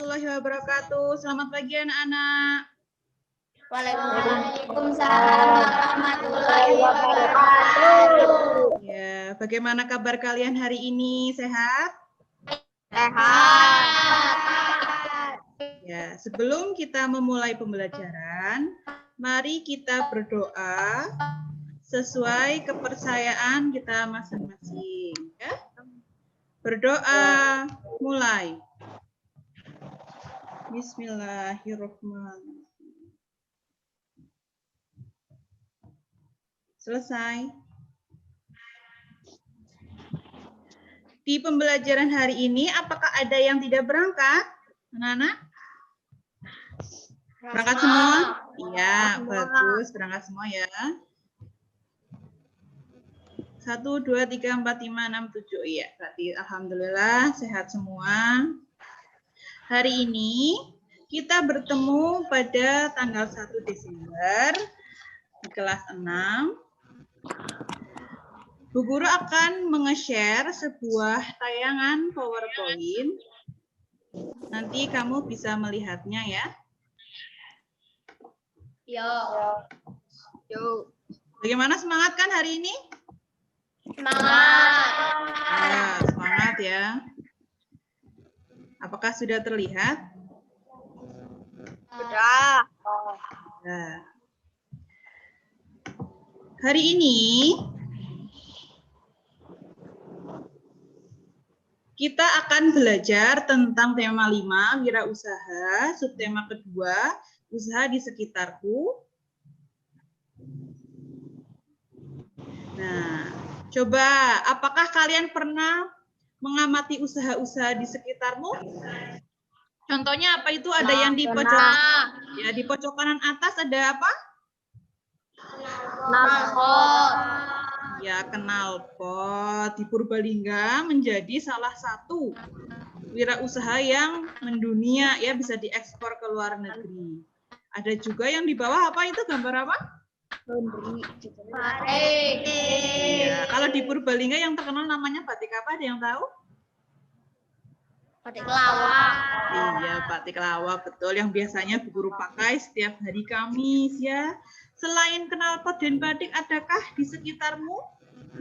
warahmatullahi wabarakatuh. Selamat pagi anak-anak. Waalaikumsalam warahmatullahi wabarakatuh. Ya, bagaimana kabar kalian hari ini? Sehat? Sehat. Ya, sebelum kita memulai pembelajaran, mari kita berdoa sesuai kepercayaan kita masing-masing. Ya? Berdoa, mulai. Bismillahirrahmanirrahim. Selesai. Di pembelajaran hari ini, apakah ada yang tidak berangkat? Anak-anak? Berangkat semua? Iya, bagus. Berangkat semua ya. 1, 2, 3, 4, 5, 6, 7. Iya, berarti alhamdulillah sehat semua. Hari ini kita bertemu pada tanggal 1 Desember di kelas 6. Bu Guru akan menge-share sebuah tayangan PowerPoint. Nanti kamu bisa melihatnya ya. Yo. Bagaimana, semangat kan hari ini? Semangat. Ya, semangat ya. Apakah sudah terlihat? Sudah. Nah. Hari ini kita akan belajar tentang tema 5, wirausaha, subtema kedua, usaha di sekitarku. Nah, coba apakah kalian pernah mengamati usaha-usaha di sekitarmu? Contohnya apa itu? Ada yang di pojok, ya di pojok kanan atas ada apa? Knalpot. Ya, knalpot. Di Purbalingga menjadi salah satu wirausaha yang mendunia, ya, bisa diekspor ke luar negeri. Ada juga yang di bawah apa itu, gambar apa? Batik. Ya, kalau di Purbalingga yang terkenal namanya batik apa? Ada yang tahu? Batik lawak. Iya, batik lawak, betul. Yang biasanya Bu Guru pakai setiap hari Kamis ya. Selain knalpot dan batik, adakah di sekitarmu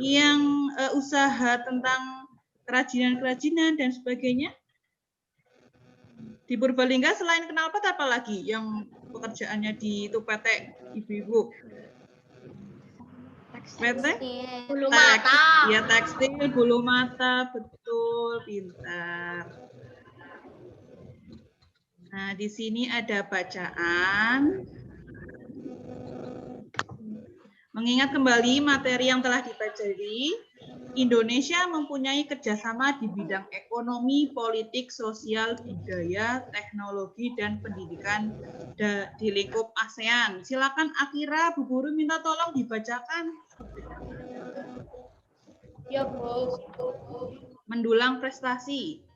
yang usaha tentang kerajinan-kerajinan dan sebagainya? Di Purbalingga selain knalpot apa lagi yang pekerjaannya di itu PT ibu-ibu? PT? Bulu mata. Ya, tekstil, bulu mata, betul, pintar. Nah, di sini ada bacaan. Mengingat kembali materi yang telah dipelajari, Indonesia mempunyai kerjasama di bidang ekonomi, politik, sosial, budaya, teknologi, dan pendidikan di lingkup ASEAN. Silakan Akira, Bu Guru minta tolong dibacakan. Ya, Bu. Mendulang prestasi.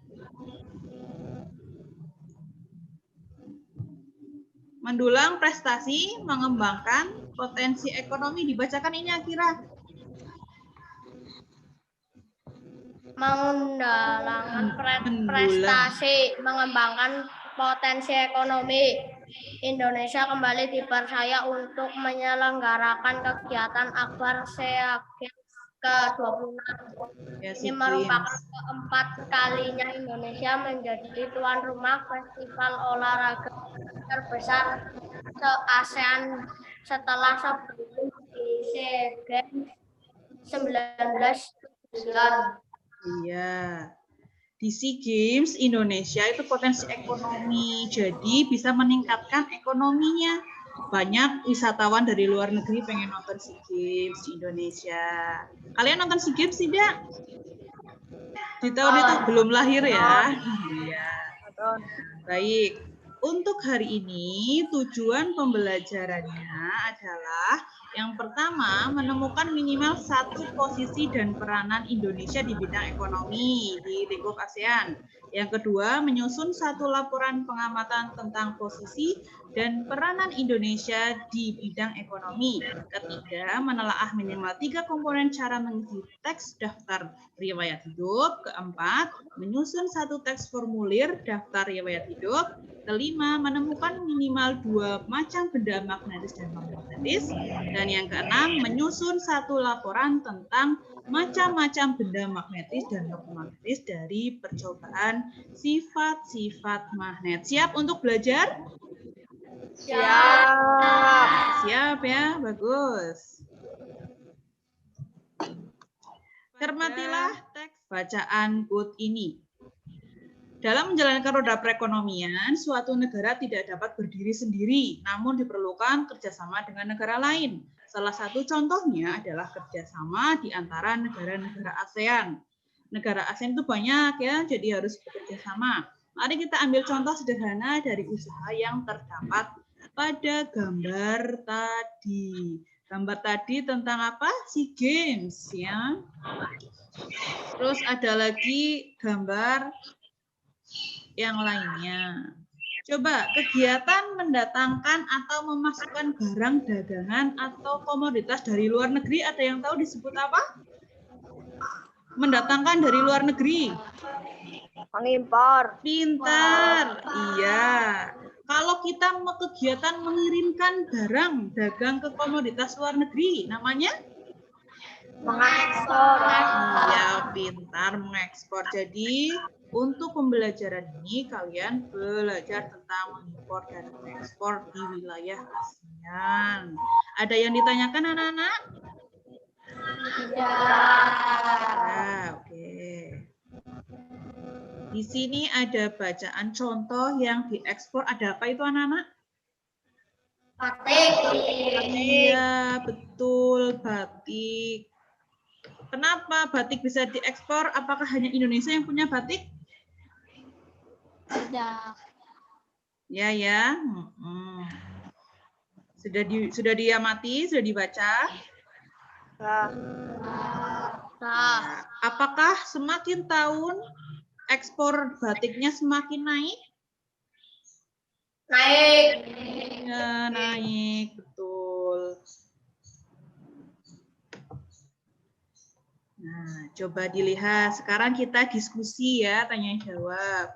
Mendulang prestasi, mengembangkan potensi ekonomi. Dibacakan ini Akira. Mendulang prestasi, mengembangkan potensi ekonomi. Indonesia kembali dipercaya untuk menyelenggarakan kegiatan Akbar SEA ke-26. Ini merupakan keempat kalinya Indonesia menjadi tuan rumah festival olahraga terbesar se-ASEAN setelah sebelum di SEA Games 1979. Iya. Di SEA Games Indonesia itu potensi ekonomi, jadi bisa meningkatkan ekonominya. Banyak wisatawan dari luar negeri pengen nonton SEA Games di Indonesia. Kalian nonton SEA Games tidak? Di tahun itu belum lahir ya? Iya. Baik. Untuk hari ini tujuan pembelajarannya adalah Yang pertama, menemukan minimal satu posisi dan peranan Indonesia di bidang ekonomi di lingkup ASEAN. Yang kedua, menyusun satu laporan pengamatan tentang posisi dan peranan Indonesia di bidang ekonomi. Ketiga, menelaah minimal 3 komponen cara mengisi teks daftar riwayat hidup. Keempat, menyusun satu teks formulir daftar riwayat hidup. Kelima, menemukan minimal 2 macam benda magnetis dan non-magnetis. Dan yang keenam, menyusun satu laporan tentang macam-macam benda magnetis dan non-magnetis dari percobaan sifat-sifat magnet. Siap untuk belajar? Siap. Siap ya, bagus. Cermatilah teks bacaan quote ini. Dalam menjalankan roda perekonomian, suatu negara tidak dapat berdiri sendiri, namun diperlukan kerjasama dengan negara lain. Salah satu contohnya adalah kerjasama di antara negara-negara ASEAN. Negara ASEAN itu banyak ya, jadi harus bekerja sama. Mari kita ambil contoh sederhana dari usaha yang terdapat pada gambar tadi. Gambar tadi tentang apa? SEA Games ya. Terus ada lagi gambar yang lainnya. Coba kegiatan mendatangkan atau memasukkan barang dagangan atau komoditas dari luar negeri, ada yang tahu disebut apa? Mendatangkan dari luar negeri. Mengimpor. Pintar. Iya. Kalau kita kegiatan mengirimkan barang dagang ke komoditas luar negeri, namanya? Mengekspor. Iya, pintar mengekspor. Jadi, untuk pembelajaran ini kalian belajar tentang mengimpor dan mengekspor di wilayah ASEAN. Ada yang ditanyakan anak-anak? Ya. Oke. Di sini ada bacaan contoh yang diekspor. Ada apa itu anak-anak? Batik. Iya, betul, batik. Kenapa batik bisa diekspor? Apakah hanya Indonesia yang punya batik? Tidak. Ya, ya. Sudah diamati, sudah dibaca? Nah. Apakah semakin tahun ekspor batiknya semakin naik? Naik. Ya, naik, betul. Nah, coba dilihat. Sekarang kita diskusi ya, tanya jawab.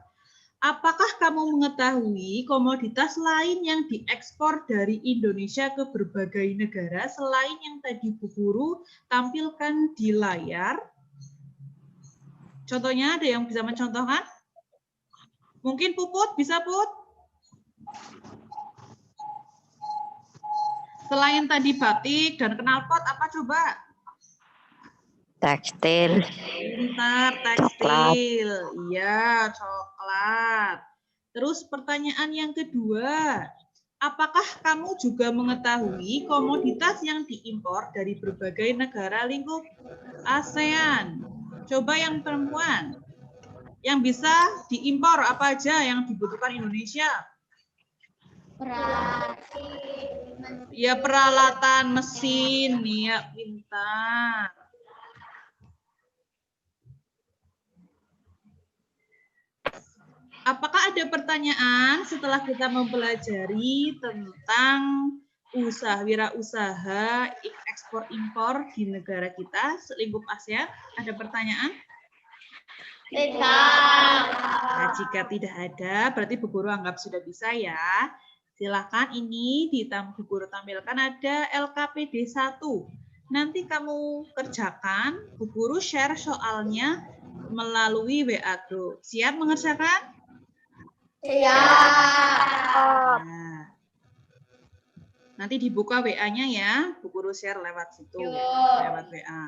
Apakah kamu mengetahui komoditas lain yang diekspor dari Indonesia ke berbagai negara selain yang tadi Bu Guru tampilkan di layar? Contohnya ada yang bisa mencontohkan? Mungkin Puput, bisa Put? Selain tadi batik dan knalpot, apa coba? Tekstil. Pintar, tekstil. Iya, coklat. Terus pertanyaan yang kedua, apakah kamu juga mengetahui komoditas yang diimpor dari berbagai negara lingkup ASEAN? Coba yang perempuan. Yang bisa diimpor apa aja yang dibutuhkan Indonesia? Ya, peralatan, mesin. Ya, pintar. Apakah ada pertanyaan setelah kita mempelajari tentang wirausaha ekspor impor di negara kita selingkup ASEAN? Ada pertanyaan? Tidak. Nah, jika tidak ada, berarti Bu Guru anggap sudah bisa ya. Silakan ini Bu Guru tampilkan ada LKPD 1. Nanti kamu kerjakan, Bu Guru share soalnya melalui WA Group. Siap mengerjakan? Siap. Nah, nanti dibuka WA-nya ya, Bu Guru share lewat situ, lewat WA.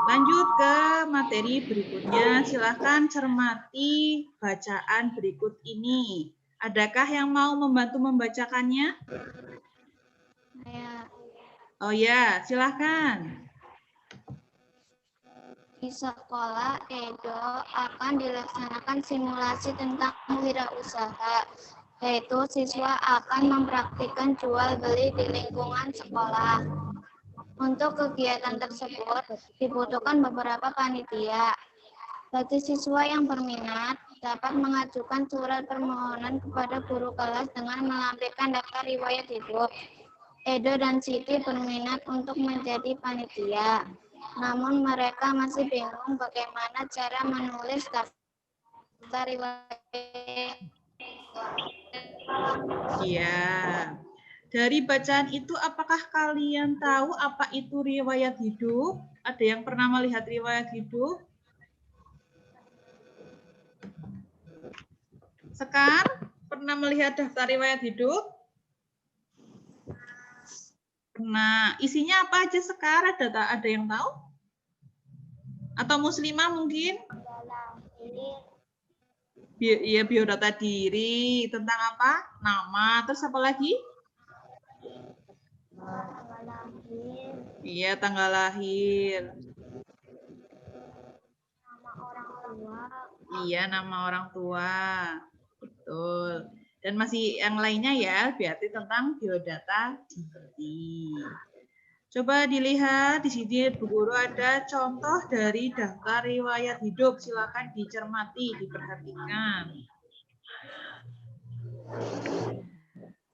Lanjut ke materi berikutnya, silahkan cermati bacaan berikut ini. Adakah yang mau membantu membacakannya? Oh ya, silahkan. Di sekolah Edo akan dilaksanakan simulasi tentang wirausaha. yaitu siswa akan mempraktikkan jual beli di lingkungan sekolah. Untuk kegiatan tersebut dibutuhkan beberapa panitia. Bagi siswa yang berminat dapat mengajukan surat permohonan kepada guru kelas dengan melampirkan daftar riwayat hidup. Edo dan Siti berminat untuk menjadi panitia, namun mereka masih bingung bagaimana cara menulis daftar riwayat. Iya. Dari bacaan itu, apakah kalian tahu apa itu riwayat hidup? Ada yang pernah melihat riwayat hidup? Sekar, pernah melihat daftar riwayat hidup? Pernah. Isinya apa aja, Sekar? Ada yang tahu? Atau Muslimah mungkin? Iya, biodata diri. Tentang apa? Nama. Terus apa lagi? Iya, tanggal lahir. Nama orang tua. Iya, nama orang tua. Betul. Dan masih yang lainnya ya, berarti tentang biodata diri. Coba dilihat di sini Bu Guru ada contoh dari daftar riwayat hidup. Silakan dicermati, diperhatikan.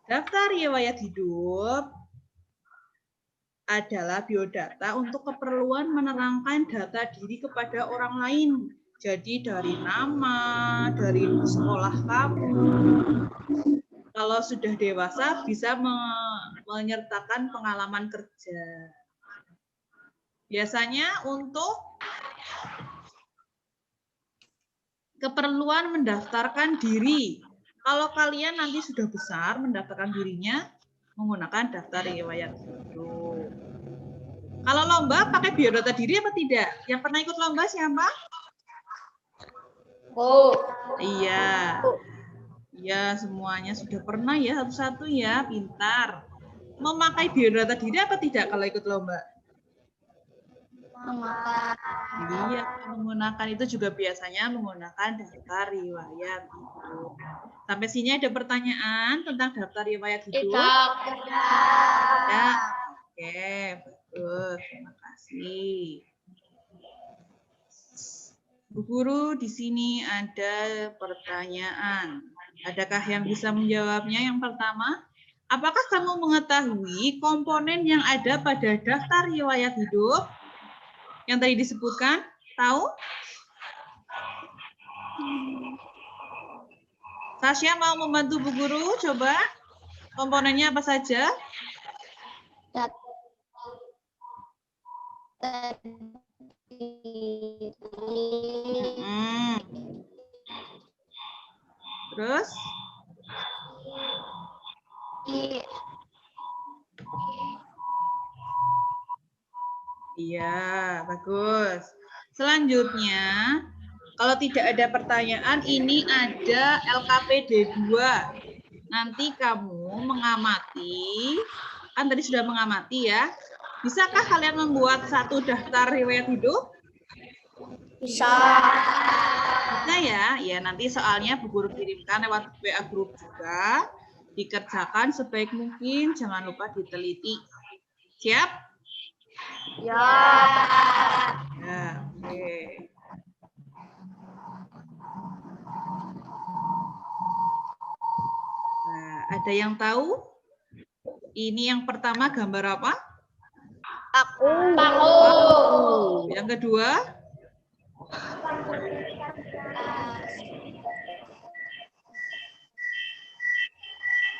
Daftar riwayat hidup adalah biodata untuk keperluan menerangkan data diri kepada orang lain. Jadi dari nama, dari sekolah kamu. Kalau sudah dewasa bisa menyertakan pengalaman kerja. Biasanya untuk keperluan mendaftarkan diri. Kalau kalian nanti sudah besar mendaftarkan dirinya menggunakan daftar riwayat hidup. Kalau lomba pakai biodata diri apa tidak? Yang pernah ikut lomba siapa? Oh. Iya. Ya, semuanya sudah pernah ya, satu-satu ya, pintar. Memakai biodata diri apa tidak kalau ikut lomba? Iya, menggunakan itu juga biasanya menggunakan daftar riwayat hidup. Sampai sini ada pertanyaan tentang daftar riwayat hidup? Ya, oke, betul. Terima kasih. Bu Guru, di sini ada pertanyaan. Adakah yang bisa menjawabnya? Yang pertama, apakah kamu mengetahui komponen yang ada pada daftar riwayat hidup? Yang tadi disebutkan, tahu? Sasya mau membantu Bu Guru, coba komponennya apa saja? Terus? Iya, bagus. Selanjutnya, kalau tidak ada pertanyaan, ini ada LKPD 2. Nanti kamu mengamati, kan tadi sudah mengamati ya. Bisakah kalian membuat satu daftar riwayat hidup? Bisa. Bisa ya? Ya, nanti soalnya Bu Guru kirimkan lewat WA grup juga. Dikerjakan sebaik mungkin, jangan lupa diteliti. Siap? Ya. Ya, oke. Nah, ada yang tahu? Ini yang pertama gambar apa? Aku. Yang kedua?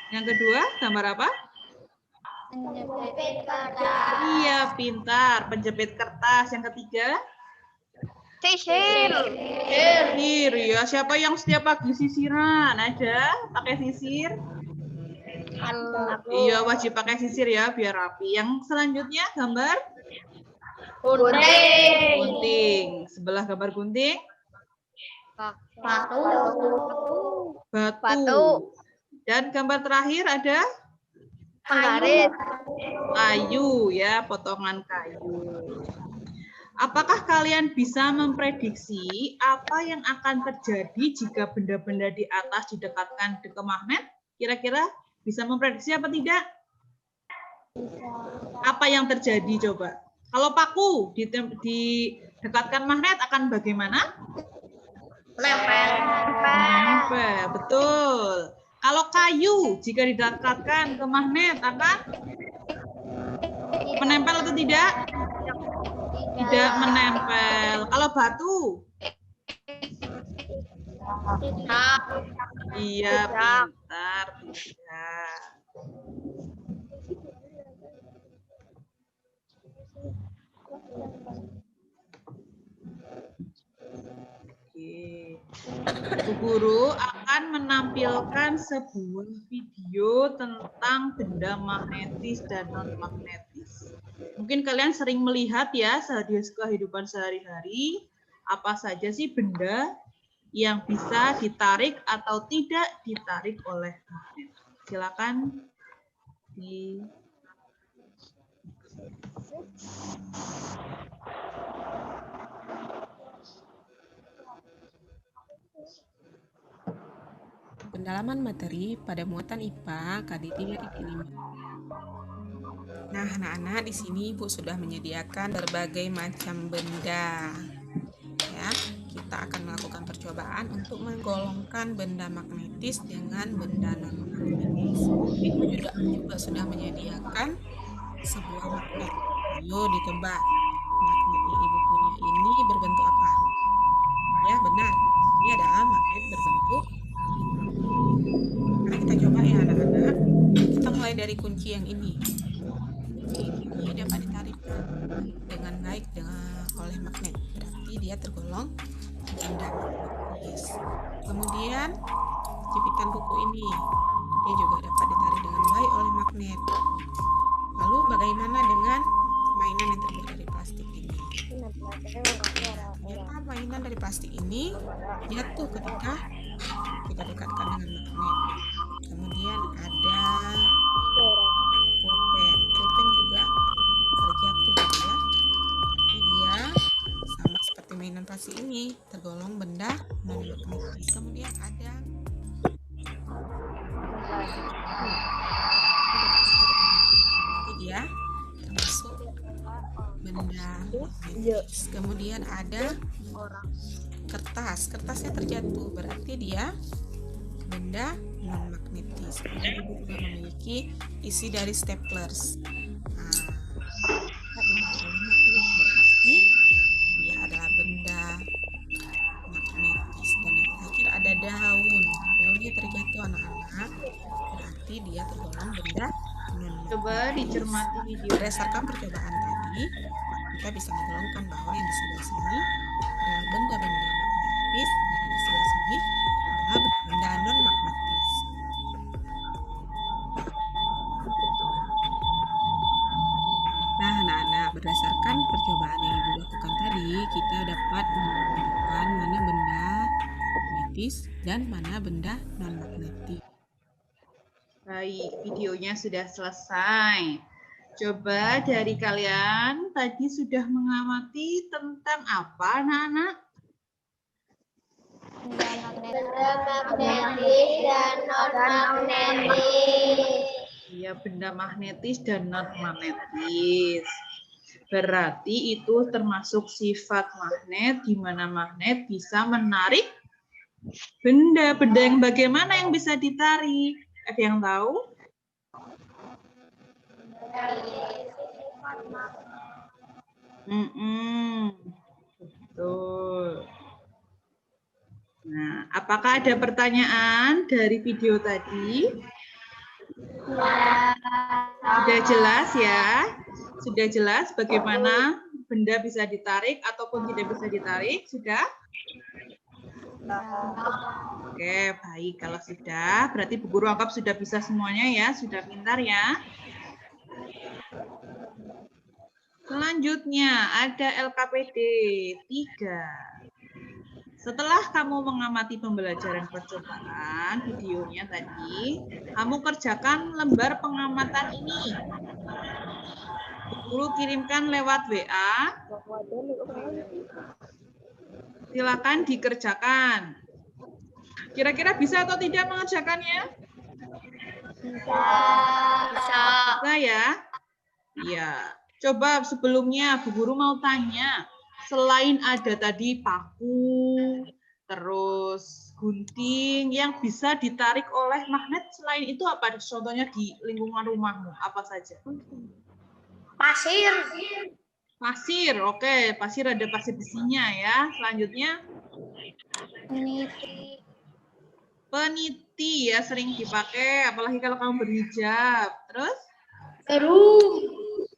Yang kedua, gambar apa? Penjepit kertas. Iya, pintar. Penjepit kertas. Yang ketiga? Sisir. Sisir. Ya, siapa yang setiap pagi sisiran? Ada? Pakai sisir? Iya, wajib pakai sisir ya, biar rapi. Yang selanjutnya, gambar? Gunting. Gunting. Sebelah gambar gunting? Batu. Batu. Dan gambar terakhir ada? Penggaris. Kayu ya, potongan kayu. Apakah kalian bisa memprediksi apa yang akan terjadi jika benda-benda di atas didekatkan ke magnet? Kira-kira bisa memprediksi apa tidak? Apa yang terjadi coba? Kalau paku didekatkan magnet akan bagaimana? Menempel, betul. Kalau kayu jika didekatkan ke magnet akan menempel atau tidak? Tidak menempel. Kalau batu? Iya, pintar. Tidak. Oke. Bu Guru akan menampilkan sebuah video tentang benda magnetis dan non-magnetis. Mungkin kalian sering melihat ya di kehidupan sehari-hari, apa saja sih benda yang bisa ditarik atau tidak ditarik oleh magnet. Silakan di Pendalaman materi pada muatan IPA KD 3.5. Nah, anak-anak, di sini Ibu sudah menyediakan berbagai macam benda. Ya, kita akan melakukan percobaan untuk menggolongkan benda magnetis dengan benda non-magnetis. Ibu juga sudah menyediakan sebuah magnet. Ayo ditebak. Magnet yang Ibu punya ini berbentuk apa? Ya, benar. Ini adalah magnet berbentuk. Nah, kita coba ya anak-anak. Kita mulai dari kunci yang ini. Kunci ini dapat ditarik dengan baik oleh magnet. Berarti dia tergolong benda magnetis. Kemudian jepitan buku ini, dia juga dapat ditarik dengan baik oleh magnet. Lalu bagaimana dengan mainan yang terbuat dari plastik ini? Ternyata mainan dari plastik ini jatuh ketika kita dekatkan dengan magnet. Kemudian ada pulpen juga terjatuh ya. Jadi dia sama seperti mainan plastik ini, tergolong benda non-magnetis. Kemudian ada dia termasuk benda magnetis. Kemudian ada kertasnya terjatuh, berarti dia benda non-magnetis. Kemudian Ibu juga memiliki isi dari staplers. Berarti dia adalah benda magnetis. Dan yang terakhir ada daunnya terjatuh anak-anak, berarti dia tergolong benda non-magnetis. coba dicermati video. Berdasarkan percobaan tadi, kita bisa menggolongkan bahwa yang di sebelah sini adalah benda-benda magnetis, dan di sebelah sini adalah benda non-magnetis. Nah, anak-anak, berdasarkan percobaan yang Ibu lakukan tadi, kita dapat menentukan mana benda magnetis dan mana benda non-magnetis. Baik, videonya sudah selesai. Coba dari kalian tadi sudah mengamati tentang apa, anak-anak? Benda magnetis dan non-magnetis. Ya, benda magnetis dan non-magnetis. Berarti itu termasuk sifat magnet, di mana magnet bisa menarik benda. Benda yang bagaimana yang bisa ditarik? Ada yang tahu? Betul. Nah, apakah ada pertanyaan dari video tadi? Sudah jelas ya? Sudah jelas bagaimana benda bisa ditarik ataupun tidak bisa ditarik? Sudah? Oke, baik. Kalau sudah, berarti Bu Guru anggap sudah bisa semuanya ya, sudah pintar ya. Selanjutnya ada LKPD 3. Setelah kamu mengamati pembelajaran percobaan videonya tadi, kamu kerjakan lembar pengamatan ini. Guru kirimkan lewat WA. Silakan dikerjakan. Kira-kira bisa atau tidak mengerjakannya? Bisa. Bisa ya? Iya. Coba sebelumnya Bu Guru mau tanya, selain ada tadi paku, terus gunting yang bisa ditarik oleh magnet, selain itu apa contohnya di lingkungan rumahmu? Apa saja? Pasir. Pasir, oke. Pasir ada pasir besinya ya. Selanjutnya, Peniti. peniti ya sering dipakai, apalagi kalau kamu berhijab. Terus?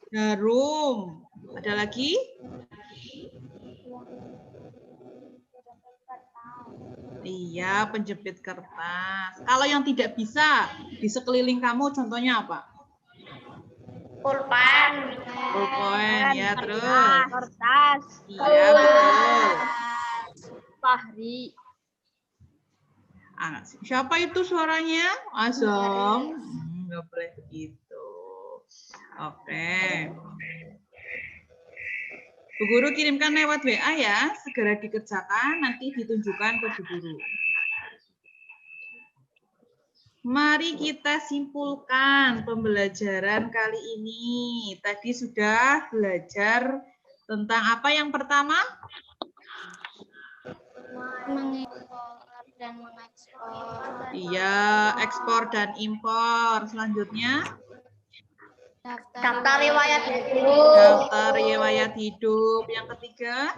Jarum. Ada lagi? Iya, penjepit kertas. Kalau yang tidak bisa, di sekeliling kamu contohnya apa? Pulpen. Pulpen, ya terus. Kertas. Iya, betul. Fahri. Ah, siapa itu suaranya? Azam. Nggak boleh begitu. Oke. Bu Guru kirimkan lewat WA ya. Segera dikerjakan, nanti ditunjukkan ke Bu Guru. Mari kita simpulkan pembelajaran kali ini. Tadi sudah belajar tentang apa yang pertama? Mengimpor dan mengekspor. Iya, ekspor dan impor. Selanjutnya, Daftar riwayat hidup. daftar riwayat hidup. Yang ketiga,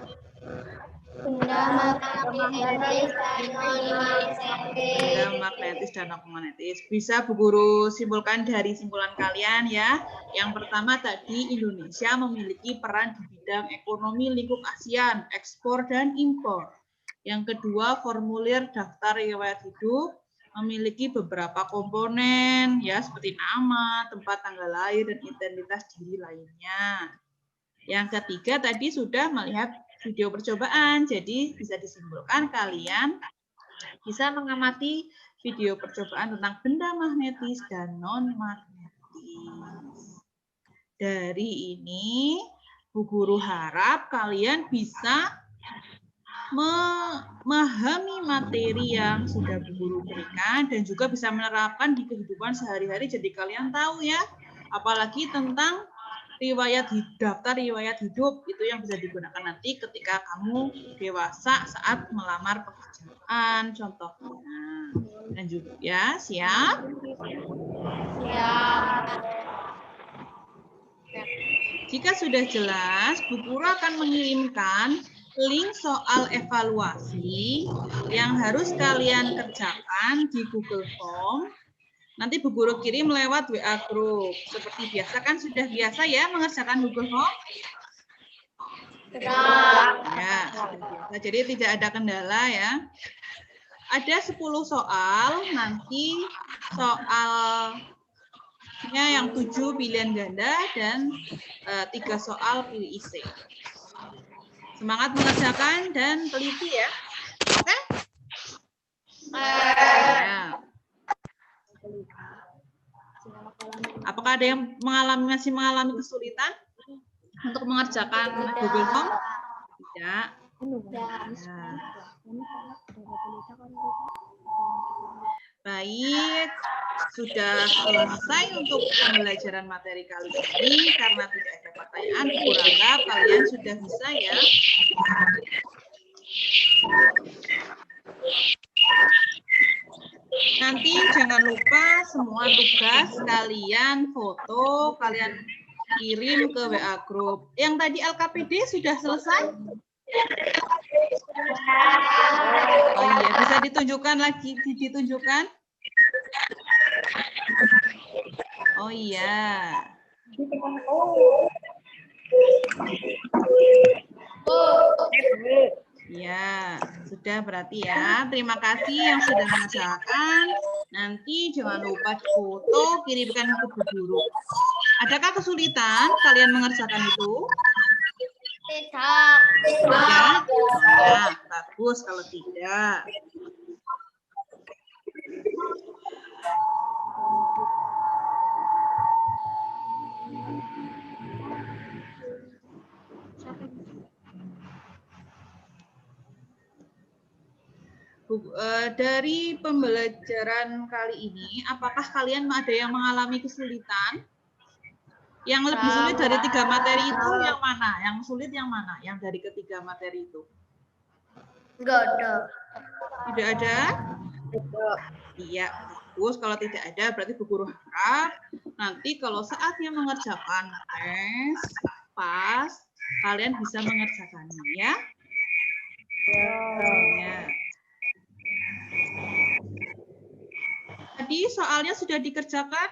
Benda magnetis dan non-magnetis. benda magnetis dan non-magnetis. Bisa Bu Guru simpulkan dari simpulan kalian ya. Yang pertama tadi Indonesia memiliki peran di bidang ekonomi lingkup ASEAN, ekspor dan impor. Yang kedua, formulir daftar riwayat hidup memiliki beberapa komponen ya seperti nama, tempat tanggal lahir dan identitas diri lainnya. Yang ketiga tadi sudah melihat video percobaan, jadi bisa disimpulkan kalian bisa mengamati video percobaan tentang benda magnetis dan non-magnetis. Dari ini, Bu Guru harap kalian bisa memahami materi yang sudah Bu Guru berikan dan juga bisa menerapkan di kehidupan sehari-hari. Jadi kalian tahu ya, apalagi tentang daftar riwayat hidup itu yang bisa digunakan nanti ketika kamu dewasa saat melamar pekerjaan contohnya. Dan juga ya, siap? Jika sudah jelas, Bu Guru akan mengirimkan link soal evaluasi yang harus kalian kerjakan di Google Form. Nanti Bu Guru kirim lewat WA Group. Seperti biasa kan sudah biasa ya mengerjakan Google Form? Ya, sudah biasa. Jadi tidak ada kendala ya. Ada 10 soal, nanti soalnya yang 7 pilihan ganda dan 3 soal pilih isi. Semangat mengerjakan dan teliti ya. Oke? Ya. Apakah ada yang masih mengalami kesulitan untuk mengerjakan Google Form? Tidak. Ya. Baik, sudah selesai untuk pembelajaran materi kali ini. Karena tidak ada pertanyaan, kurang kalian sudah bisa ya. Nanti jangan lupa semua tugas kalian foto, kalian kirim ke WA Group. Yang tadi LKPD sudah selesai? Oh iya, bisa ditunjukkan lagi, ditunjukkan? Oh iya. Ya, sudah berarti ya. Terima kasih yang sudah mengerjakan. Nanti jangan lupa foto, kirimkan ke Bu Guru. Adakah kesulitan kalian mengerjakan itu? Tidak. Tidak? Ya, bagus kalau tidak. dari pembelajaran kali ini, apakah kalian ada yang mengalami kesulitan? Yang lebih sulit dari 3 materi itu yang mana? Yang sulit yang mana? Yang dari ketiga materi itu? Enggak ada. Tidak ada? Iya, bagus. Kalau tidak ada, berarti Bu Guru harap nanti kalau saatnya mengerjakan tes, pas, kalian bisa mengerjakannya, ya. Ya. Tadi soalnya sudah dikerjakan?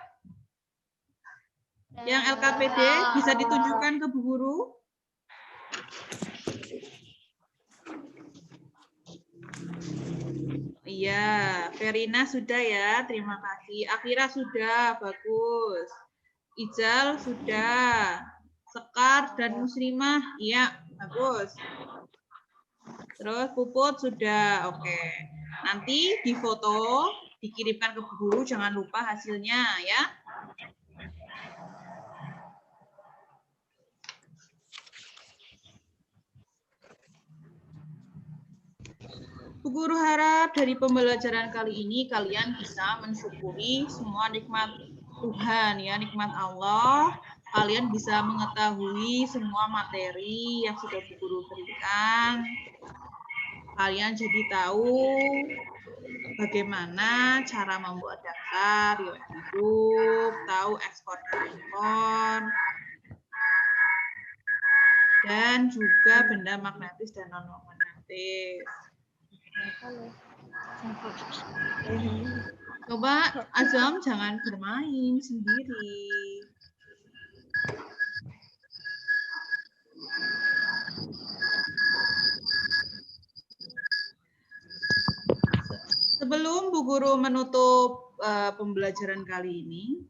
Yang LKPD bisa ditunjukkan ke Bu Guru? Iya, Verina sudah ya, terima kasih. Akira sudah, bagus. Ijal sudah. Sekar dan Muslimah, iya, bagus. Terus Puput sudah, oke. Nanti difoto, dikirimkan ke Bu Guru, jangan lupa hasilnya ya. Bu Guru harap dari pembelajaran kali ini kalian bisa mensyukuri semua nikmat Tuhan ya, nikmat Allah. Kalian bisa mengetahui semua materi yang sudah Bu Guru berikan. Kalian jadi tahu bagaimana cara membuat daftar riwayat hidup, tahu ekspor dan impor, dan juga benda magnetis dan non magnetis. Coba Azam jangan bermain sendiri. Sebelum Bu Guru menutup pembelajaran kali ini,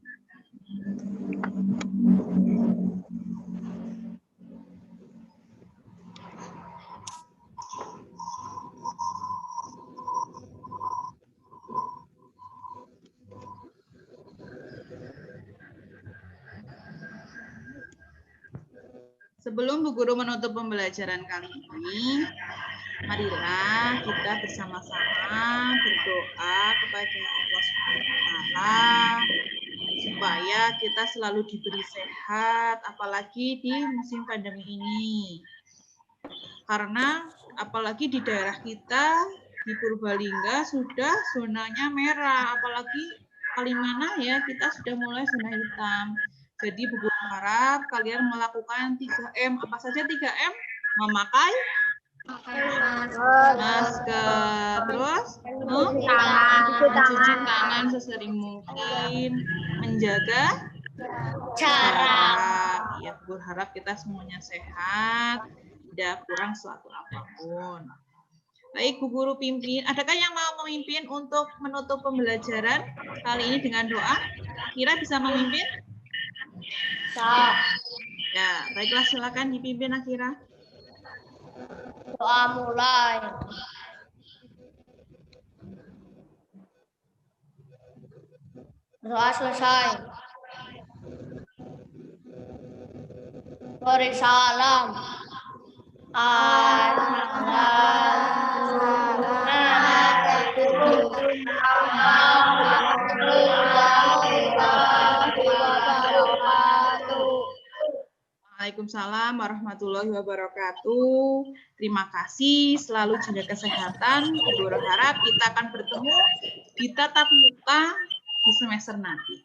sebelum Bu Guru menutup pembelajaran kali ini, marilah kita bersama-sama berdoa kepada Allah SWT supaya kita selalu diberi sehat, apalagi di musim pandemi ini. Karena apalagi di daerah kita, di Purbalingga sudah zonanya merah, apalagi Kalimantan ya kita sudah mulai zona hitam. Jadi Bu Guru harap kalian melakukan 3M. Apa saja 3M? Memakai masker, terus mencuci tangan sesering mungkin, menjaga jarak. Ya, Bu Guru harap kita semuanya sehat, tidak kurang suatu apapun. Baik, Bu Guru pimpin. Adakah yang mau memimpin untuk menutup pembelajaran kali ini dengan doa? Akira bisa memimpin? Ya, baiklah silakan dipimpin Akira. Doa mulai. Doa selesai. Beri salam. Waalaikumsalam warahmatullahi wabarakatuh. Terima kasih, selalu jaga kesehatan. Bu Guru harap kita akan bertemu di tatap muka di semester nanti.